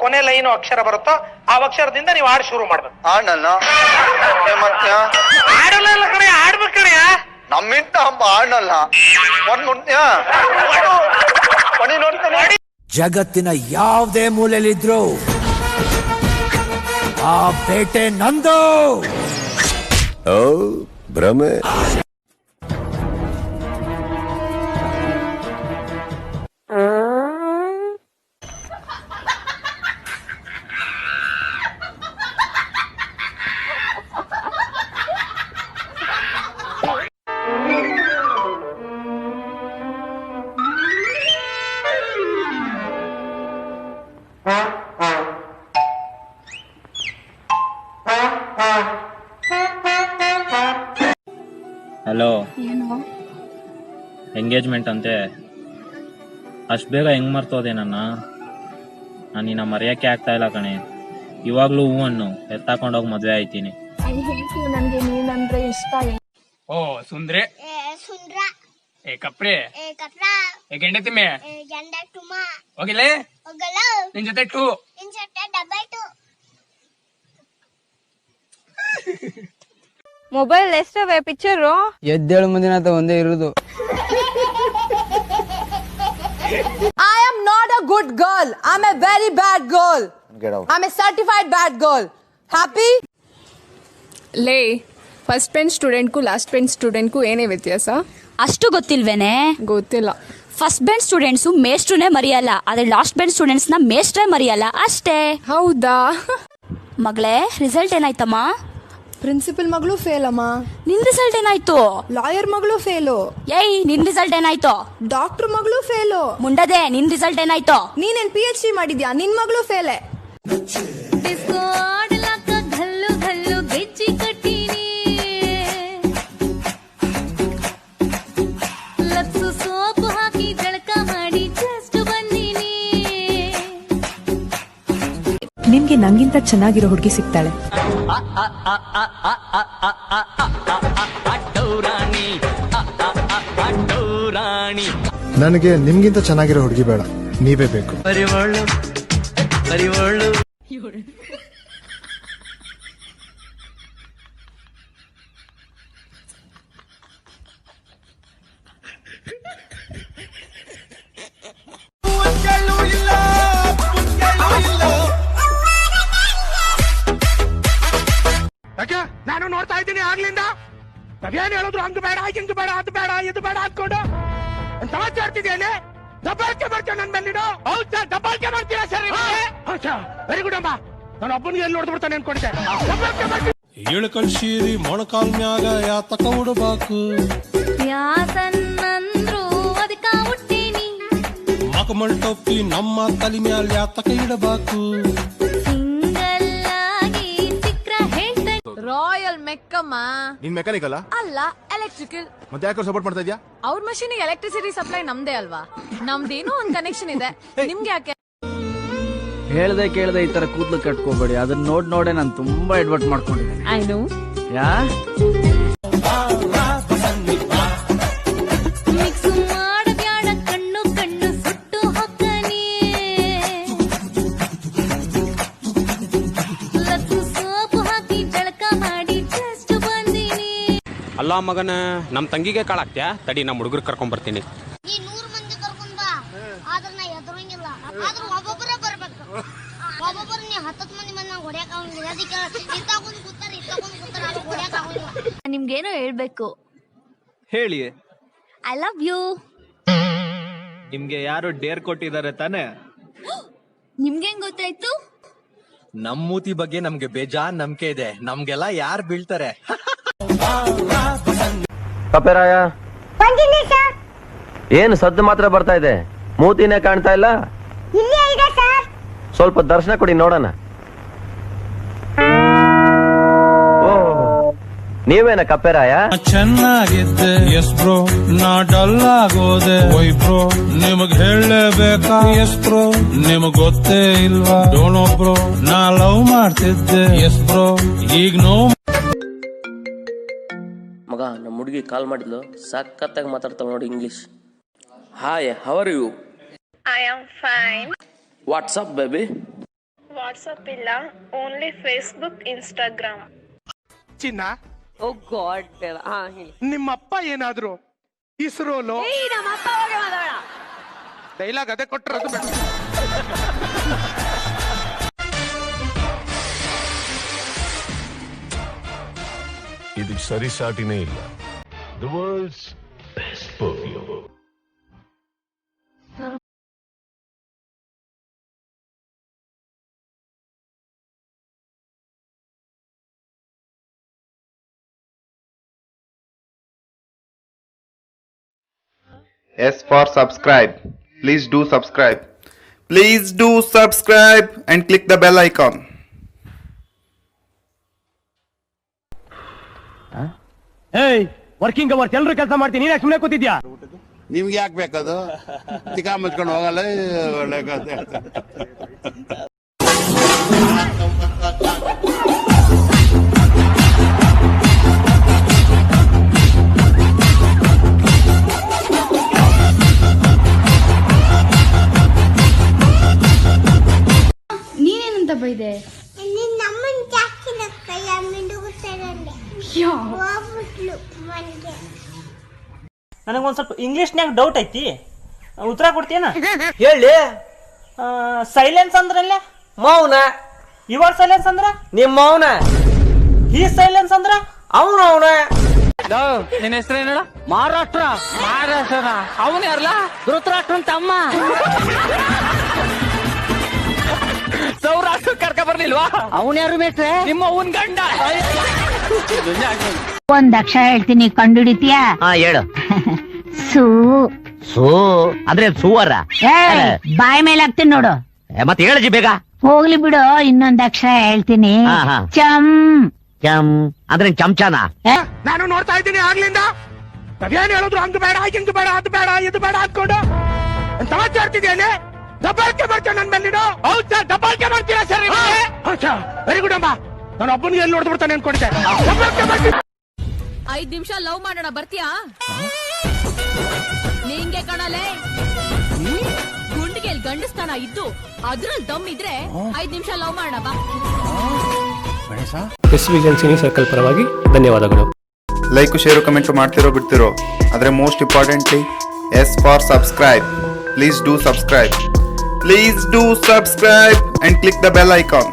ಕೊನೆ ಲೈನು ಅಕ್ಷರ ಬರುತ್ತೋ ಆ ಅಕ್ಷರದಿಂದ ನೀವು ಹಾಡು ಶುರು ಮಾಡ್ಬೇಕು. ಹಾಡಲ್ಲ ಹಾಡಲ್ಲ ಕಣೆ, ಆಡ್ಬೇಕು ಕಣೆ. ನಮ್ಮಿಂಟ ಹಾಡಲ್ಲ ನೋಡ್ತೇನೆ. ಜಗತ್ತಿನ ಯಾವುದೇ ಮೂಲೆಯಲ್ಲಿದ್ರು ಆ ಬೇಟೆ ನಂದು. ಭ್ರಮೆ. ಹಲೋ, ಎಂಗೇಜ್ಮೆಂಟ್ ಅಂತೆ, ಅಷ್ಟು ಬೇಗ ಹೆಂಗ್ ಮರ್ತೋದೆ ನಾನು ನಿನ್ನ ಮರೆಯಕ್ಕೆ ಆಗ್ತಾ ಇಲ್ಲ ಕಣೆ. ಇವಾಗ್ಲೂ ಹೂವನ್ನು ಎತ್ತಾಕೊಂಡೋಗಿ ಮದ್ವೆ ಆಯ್ತೀನಿ. ನನ್ಗೆ ನೀನಂದ್ರೆ ಇಷ್ಟ. ಓ ಸುಂದ್ರೆ ಏ ಕಪ್ರೆ ಏ ಗೆಂಡೆ ತಿಮ್ಮೆ ಹೋಗಿಲ್ಲೇ ನಿನ್ ಜೊತೆ ಟೂ ಮೊಬೈಲ್ ಎಷ್ಟವೆ ಪಿಕ್ಚರು? ಎದ್ದೇಳು ಮುಂದಿನ ಒಂದೇ ಇರುದು. I am not a good girl. I'm a very bad girl. Get out. I'm a certified bad girl. Happy? ಲೇ, ಫಸ್ಟ್ ಬೆಂಚ್ ಸ್ಟೂಡೆಂಟ್ಗೂ ಲಾಸ್ಟ್ ಬೆಂಚ್ ಸ್ಟೂಡೆಂಟ್ಗೂ ಏನೇ ವ್ಯತ್ಯಾಸ? ಅಷ್ಟು ಗೊತ್ತಿಲ್ವೇನೆ? ಗೊತ್ತಿಲ್ಲ. ಫಸ್ಟ್ ಬೆಂಚ್ ಸ್ಟೂಡೆಂಟ್ಸು ಮೇಸ್ಟ್ರುನೇ ಮರೆಯಲ್ಲ, ಆದ್ರೆ ಲಾಸ್ಟ್ ಬೆಂಚ್ ಸ್ಟೂಡೆಂಟ್ಸ್ ನ ಮೇಸ್ಟ್ರೇ ಮರೆಯಲ್ಲ ಅಷ್ಟೇ. ಹೌದಾ? ಮಗಳೇ, ರಿಸಲ್ಟ್ ಏನಾಯ್ತಮ್ಮ? ಪ್ರಿನ್ಸಿಪಲ್ ಮಗಳು ಫೇಲ್ ಅಮ್ಮ. ನಿನ್ ರಿಸಲ್ಟ್ ಏನಾಯ್ತು? ಲಾಯರ್ ಮಗಳು ಫೇಲು. ಏಯ್, ನಿನ್ ರಿಸಲ್ಟ್ ಏನಾಯ್ತು? ಡಾಕ್ಟರ್ ಮಗಳು ಫೇಲು. ಮುಂಡದೆ, ನಿನ್ ರಿಸಲ್ಟ್ ಏನಾಯ್ತು? ನೀನೇನ್ PhD ಮಾಡಿದ್ಯಾ? ನಿನ್ ಮಗಳು ಫೇಲೆ. ನಿಮ್ಗೆ ನಂಗಿಂತ ಚೆನ್ನಾಗಿರೋ ಹುಡುಗಿ ಸಿಗ್ತಾಳೆ. ನನಗೆ ನಿಮ್ಗಿಂತ ಚೆನ್ನಾಗಿರೋ ಹುಡುಗಿ ಬೇಡ, ನೀವೇ ಬೇಕು. ಯಾಕೆ ನಾನು ನೋಡ್ತಾ ಇದ್ದೀನಿ ಆಗ್ಲಿಂದ. ನಾವೇನ್ ಹೇಳಿದ್ರು ಹಂಗ ಬೇಡ ಹಿಂಗ ಬೇಡ ಅದು ಬೇಡ ಇದು ಬೇಡ ಹಾಕೊಂಡು ಸಮಾಜ ಆಡ್ತಿದ್ದೇನೆ. ದಬ್ಬಾಳಿಕೆ ಮಾಡ್ತೇನೆ ನನ್ ಮೇಲೆ ನೀನು. ಹೌದಾ, ದಬ್ಬಾಳಿಕೆ ಮಾಡ್ತೀರಾ? ಸರಿ, ವೆರಿ ಗುಡ್ ಅಮ್ಮ. ನಾನು ಒಬ್ಬನಿಗೆ ಎಲ್ಲಿ ನೋಡ್ದು ಬಿಡ್ತಾನೆ ಅನ್ಕೊಂಡೆ. ದಬ್ಬಾಳಿಕೆ ಮಾಡ್ತೀನಿ. ಇಳಕಲ್ ಶೀರಿ ಮೊಣಕಾಲ್ ಮ್ಯಾಗ ಯಾತಕ ಉಡಬಾಕು, ಯಾತನ್ನಂದ್ರು ಅದಕ್ಕ ಹುಟ್ಟೀನಿ. ಮಕಮಲ್ ಟೊಪ್ಪಿ ನಮ್ಮ ತಲೆ ಮ್ಯಾಲ ಯಾತಕ ಇಡಬಾಕು. ರಾಯಲ್ ಮೆಕ್ಕಮ್ಮ. ನೀನ್ ಮೆಕ್ಯಾನಿಕಲ್ ಅಲ್ಲ, ಎಲೆಕ್ಟ್ರಿಕಲ್. ಮತ್ತೆ ಯಾಕೆ ಸಪೋರ್ಟ್ ಮಾಡ್ತಾ ಇದ್ಯಾ? ಅವ್ರ ಮಷೀನ್ ಎಲೆಕ್ಟ್ರಿಸಿಟಿ ಸಪ್ಲೈ ನಮ್ದೇ ಅಲ್ವಾ? ನಮ್ದೇನೋ ಒಂದ್ ಕನೆಕ್ಷನ್ ಇದೆ. ನಿಮ್ಗೆ ಯಾಕೆ? ಹೇಳ್ದೆ ಕೇಳ್ದೆ ಈ ತರ ಕೂದ್ಲು ಕಟ್ಕೋಬೇಡಿ. ಅದನ್ನ ನೋಡೇ ನಾನು ತುಂಬಾ ಎಡ್ವರ್ಟ್ ಮಾಡ್ಕೊಂಡಿದ್ದೀನಿ. I know. ಯಾ ಅಲ್ಲ ಮಗನ, ನಮ್ ತಂಗಿಗೆ ಕಾಳಾಕ್ತ್ಯಾ? ತಡಿ, ನಮ್ ಹುಡುಗರು ಕರ್ಕೊಂಡ್ ಬರ್ತೀನಿ. ಈ 100 ಮಂದಿ ಕರ್ಕೊಂಡ್ ಬಾ, ಆದ್ರ ನಾ ಎದುರಂಗಿಲ್ಲ. ಆದ್ರೂ ಒಬ್ಬೊಬ್ಬರೇ ಬರ್ಬೇಕು. ಒಬ್ಬೊಬ್ಬರು ನೀ 10 ಮಂದಿ ಬಂದ್ ನಂಗೆ ಹೊಡ್ಯಾಕ ಆಗೋಂಗಿಲ್ಲ. ಅದಕ್ಕೆ ಇತ್ತಾಗೊಂದು ಕೂತಾರ ಅದು ಹೊಡ್ಯಾಕ ಆಗೋಂಗಿಲ್ಲ. ನಿಮ್ಗೇನೋ ಹೇಳ್ಬೇಕು. ಹೇಳಿ. I love you. ನಿಮ್ಗೆ ಯಾರು ಡೇರ್ ಕೊಟ್ಟಿದ್ದಾರೆ ತಾನೆ? ನಿಮ್ಗೆ ಹೆಂಗ್ ಗೊತ್ತಾಯ್ತು? ನಮ್ ಮೂತಿ ಬಗ್ಗೆ ನಮ್ಗೆ ಬೇಜಾನ್ ನಂಬಿಕೆ ಇದೆ. ನಮ್ಗೆಲ್ಲ ಯಾರು ಬೀಳ್ತಾರೆ. ಕಪೆರಾಯ, ಏನು ಸದ್ದು ಮಾತ್ರ ಬರ್ತಾ ಇದೆ, ಮೂತಿನೇ ಕಾಣ್ತಾ ಇಲ್ಲ. ಸ್ವಲ್ಪ ದರ್ಶನ ಕೊಡಿ ನೋಡೋಣ. ನೀವೇನ ಕಪ್ಪೆರಾಯ? ಚೆನ್ನಾಗಿದ್ದೆ ಎಸ್ ಬ್ರೋ, ನಾ ಡಲ್ ಆಗೋದೆ ವೈ ಬ್ರೋ. ನಿಮಗ್ ಹೇಳಲೇಬೇಕಾ ಎಸ್ ಬ್ರೋ? ನಿಮಗ್ ಗೊತ್ತೇ ಇಲ್ವಾ? ಡೋನೋ ಬ್ರೋ, ನಾ ಲವ್ ಮಾಡ್ತಿದ್ದೆ ಎಸ್ ಬ್ರೋ, ಈಗ ನೋ. ಮಗ, ನಮ್ಮ ಹುಡುಗಿ ಕಾಲ್ ಮಾಡಿದ್ಲು, ಸಖತ್ತಾಗಿ ಮಾತಾಡ್ತಾವ ನೋಡಿ English. Hi, how are you? I am fine. What's up baby? WhatsApp ಇಲ್ಲ, ಓನ್ಲಿ ಫೇಸ್ಬುಕ್, ಇನ್ಸ್ಟಾಗ್ರಾಮ್. ಚಿನ್ನ ಓ ಗಾಡ್ ಬೇಡ. ಹಾ ಹೇಳಿ. ನಿಮ್ಮಪ್ಪ ಏನಾದ್ರು ಇಸ್ರೋಲು ಡೈಲಾಗ್ ಅದೇ ಕೊಟ್ಟರು ಬೇಡ. ಇದಕ್ಕೆ ಸರಿಸಾಟಿನೇ ಇಲ್ಲ. The world's best perfume. S for subscribe. Please do subscribe. Please do subscribe and click the bell icon. ಏಯ್, ವರ್ಕಿಂಗ್ ಅವರ್ಸ್ ಎಲ್ರು ಕೆಲಸ ಮಾಡ್ತೀನಿ, ನೀನ್ ಸುಮ್ಮನೆ ಕೂತಿದ್ಯಾ? ನಿಮ್ಗೆ ಯಾಕೆ ಬೇಕದು? ಚಿಕ್ಕ ಮುಚ್ಕೊಂಡು ಹೋಗಲ್ಲ. ಒಳ್ಳೆ ಕಥೆ. ನೀನೇನಂತ ಬೈದೆ? ನಮ್ಮನ್ ಜಾಸ್ತಿ ಕೈಯ ಮಿಂಡುಗುತ್ತಾರಲ್ಲಿ ಹೋಗ್ಬಿಟ್ಲು ಮನೆಗೆ. ನನಗೊಂದು ಸ್ವಲ್ಪ ಇಂಗ್ಲೀಷ್ನ್ಯಾಗ ಡೌಟ್ ಐತಿ, ಉತ್ತರ ಕೊಡ್ತೀಯನ? ಹೇಳಿ. ಸೈಲೆನ್ಸ್ ಅಂದ್ರಲ್ಲ ಮೌನ. ಯುವರ್ ಸೈಲೆನ್ಸ್ ಅಂದ್ರ ನಿಮ್ಮ ಮೌನ. ಈ ಸೈಲೆನ್ಸ್ ಅಂದ್ರ ಅವನ. ನಿನ್ನ ಹೆಸರೇನ? ಮಹಾರಾಷ್ಟ್ರ. ಮಹಾರಾಷ್ಟ್ರನ ಅವನ ಯಾರಲ್ಲ? ಧೃತರಾಷ್ಟ್ರನ್ ತಮ್ಮ. ಸೌರಾಷ್ಟ್ರ ಕರ್ಕ ಬರ್ಲಿಲ್ವಾ? ಅವನ ಯಾರು ಮೇಟ್ರೆ? ನಿಮ್ಮ ಅವನ್ ಗಂಡ. ಒಂದ್ ಅಕ್ಷರ ಹೇಳ್ತೀನಿ, ಕಂಡುಹಿಡಿತೀಯಾ? ಹೇಳು. ಸೂ. ಸೂ ಅಂದ್ರೆ ಸೂವರ. ಬಾಯಿ ಮೇಲೆ ಹಾಕ್ತೀನಿ ನೋಡು. ಮತ್ತೆ ಹೇಳಜಿ ಬೇಗ. ಹೋಗ್ಲಿ ಬಿಡು, ಇನ್ನೊಂದ್ ಅಕ್ಷರ ಹೇಳ್ತೀನಿ. ಚಮ್. ಚಮ್ ಅಂದ್ರೆ ಚಮಚಾನ. ನಾನು ನೋಡ್ತಾ ಇದ್ದೀನಿ ಆಗ್ಲಿಂದ. ಅದೇನ್ ಹೇಳಿದ್ರು ಹಂಗ ಬೇಡ, ಹಿಂಗ ಬೇಡ, ಅದು ಬೇಡ, ಇದು ಬೇಡ ಅನ್ಕೊಂಡು ಸಮಾಚಾರ ಮಾಡ್ತಿದ್ದೇನೆ. ದಬ್ಬಾಳಿಕೆ ಮಾಡ್ತೇನೆ ನನ್ ಮೇಲೆ ನೀನು. ಹೌದ್ ಸರ್, ದಬ್ಬಾಳಿಕೆ ಮಾಡ್ತೀರಾ ಸರ್? ವೆರಿ ಗುಡ್ ಅಮ್ಮ. ನಾನು ಒಬ್ಬನಿಗೆ ಎಲ್ಲಿ ನೋಡ್ದು ಬಿಡ್ತಾನೆ ಅನ್ಕೊಂಡಿದ್ದೆ. 5 ನಿಮಿಷ ಲವ್ ಮಾಡೋಣ, ಬರ್ತೀಯಾ? ನಿಂಗೆ ಕಣಲೆ ಗುಂಡಿಗೆ ಗಂಡಸ್ತಾನ ಇದ್ದು ಅದ್ರಲ್ಲಿ ದಮ್ ಇದ್ರೆ 5 ನಿಮಿಷ ಲವ್ ಮಾಡೋಣ ಬಾ. ಎಸ್ ವಿಜನ್ ಸಿನಿ ಸರ್ಕಲ್ ಪರವಾಗಿ ಧನ್ಯವಾದಗಳು. ಲೈಕ್, ಶೇರು, ಕಮೆಂಟ್ ಮಾಡ್ತಿರೋ ಬಿಡ್ತಿರೋ, ಆದರೆ most importantly S for subscribe. Please do subscribe. Please do subscribe and click the bell icon.